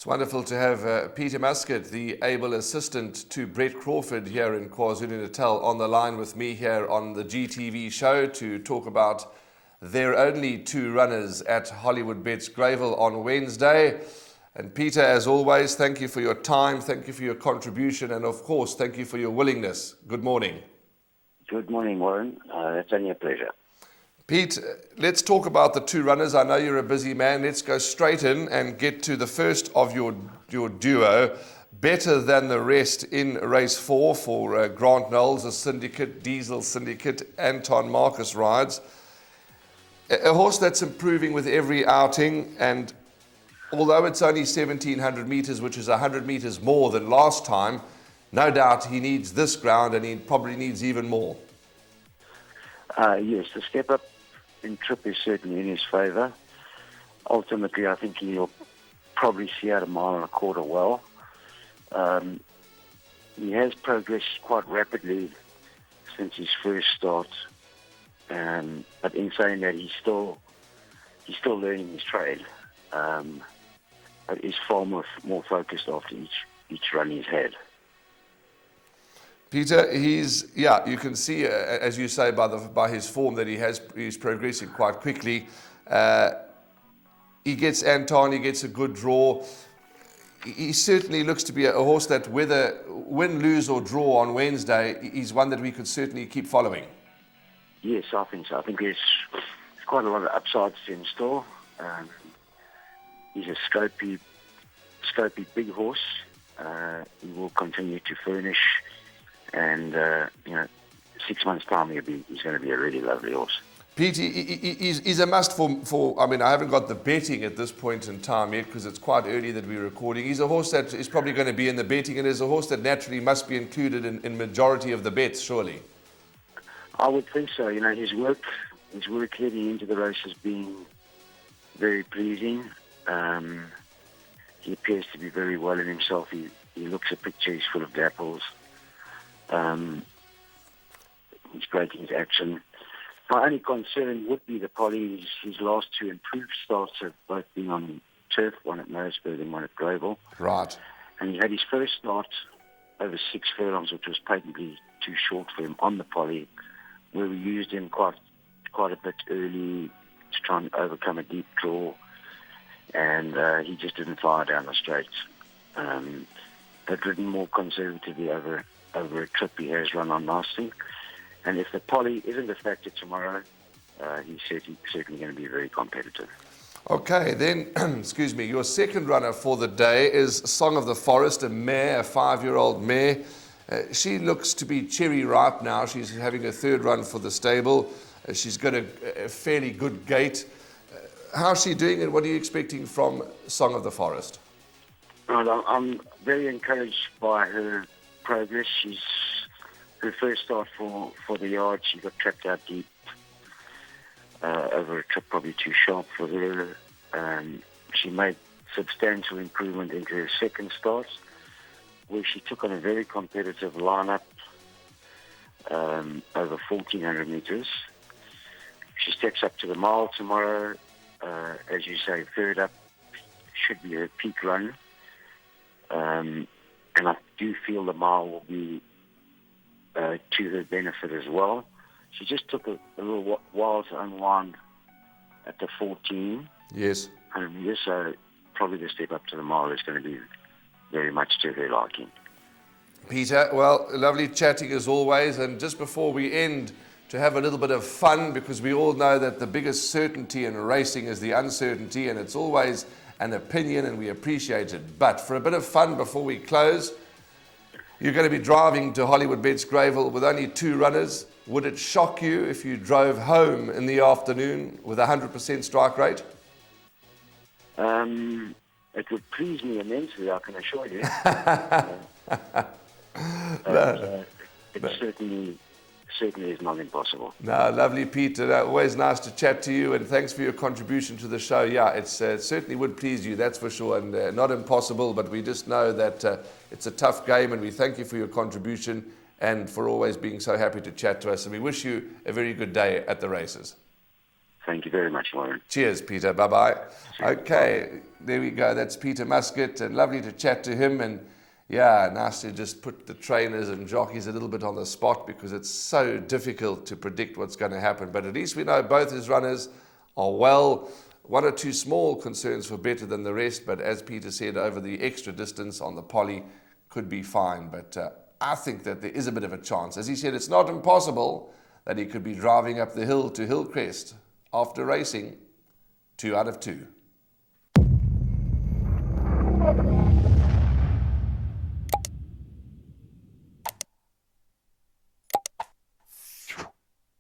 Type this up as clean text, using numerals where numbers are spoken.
wonderful to have Peter Muscutt, the able assistant to Brett Crawford here in KwaZulu-Natal, on the line with me here on the GTV show to talk about their only two runners at Hollywood Bets Gravel on Wednesday. And Peter, as always, thank you for your time, thank you for your contribution, and of course, thank you for your willingness. Good morning. Good morning, Warren. It's only a pleasure. Pete, let's talk about the two runners. I know you're a busy man. Let's go straight in and get to the first of your duo. Better than the rest in race 4 for Grant Knowles, a syndicate, Diesel Syndicate, Anton Marcus rides. A horse that's improving with every outing, and although it's only 1,700 metres, which is 100 metres more than last time, no doubt he needs this ground, and he probably needs even more. Yes, the step up in trip is certainly in his favour. Ultimately, I think he'll probably see out a mile and a quarter well. He has progressed quite rapidly since his first start, but in saying that, he's still learning his trade. But he's far more focused after each run he's had. Peter, you can see, as you say, by his form that he's progressing quite quickly. He gets Anton, he gets a good draw. He certainly looks to be a horse that, whether win, lose or draw on Wednesday, he's one that we could certainly keep following. Yes, I think so. I think there's quite a lot of upsides in store. He's a scopy big horse. He will continue to furnish. And 6 months' time, he's going to be a really lovely horse. Pete, he's a must for. I mean, I haven't got the betting at this point in time yet because it's quite early that we're recording. He's a horse that is probably going to be in the betting, and is a horse that naturally must be included in majority of the bets, surely. I would think so. His work heading into the race has been very pleasing. He appears to be very well in himself. He looks a picture. He's full of dapples. He's breaking his action. My only concern would be the Polly. His last two improved starts have both been on turf, one at Muscutt and one at Gravel. Right. And he had his first start over 6 furlongs, which was patently too short for him on the Polly, where we used him quite a bit early to try and overcome a deep draw, and he just didn't fire down the straight. But ridden more conservatively over a trip he has run on nicely. And if the Polly isn't a factor tomorrow, he's certainly going to be very competitive. Okay, then, excuse me, your second runner for the day is Song of the Forest, a mare, a 5-year-old mare. She looks to be cherry ripe now. She's having a third run for the stable. She's got a fairly good gait. How's she doing, and what are you expecting from Song of the Forest? Well, I'm very encouraged by her progress. Her first start for the yard, she got trapped out deep over a trip, probably too sharp for her. She made substantial improvement into her second start, where she took on a very competitive lineup over 1,400 metres. She steps up to the mile tomorrow. As you say, third up should be her peak run. And I do feel the mile will be to her benefit as well. She just took a little while to unwind at the 14. Yes. So probably the step up to the mile is going to be very much to her liking. Peter, well, lovely chatting as always. And just before we end, to have a little bit of fun, because we all know that the biggest certainty in racing is the uncertainty, and it's always an opinion, and we appreciate it. But for a bit of fun before we close, you're going to be driving to Hollywood Bets Gravel with only 2 runners. Would it shock you if you drove home in the afternoon with 100% strike rate? It would please me immensely, I can assure you. It certainly is not impossible. No, lovely, Peter. Always nice to chat to you, and thanks for your contribution to the show. Yeah, it certainly would please you, that's for sure, and not impossible, but we just know that it's a tough game, and we thank you for your contribution and for always being so happy to chat to us, and we wish you a very good day at the races. Thank you very much, Warren. Cheers, Peter. Bye-bye. Okay, there we go. That's Peter Muscutt, and lovely to chat to him. And yeah, nice to just put the trainers and jockeys a little bit on the spot, because it's so difficult to predict what's going to happen. But at least we know both his runners are well. One or two small concerns for better than the rest, but as Peter said, over the extra distance on the poly could be fine. But I think that there is a bit of a chance. As he said, it's not impossible that he could be driving up the hill to Hillcrest after racing 2 out of 2.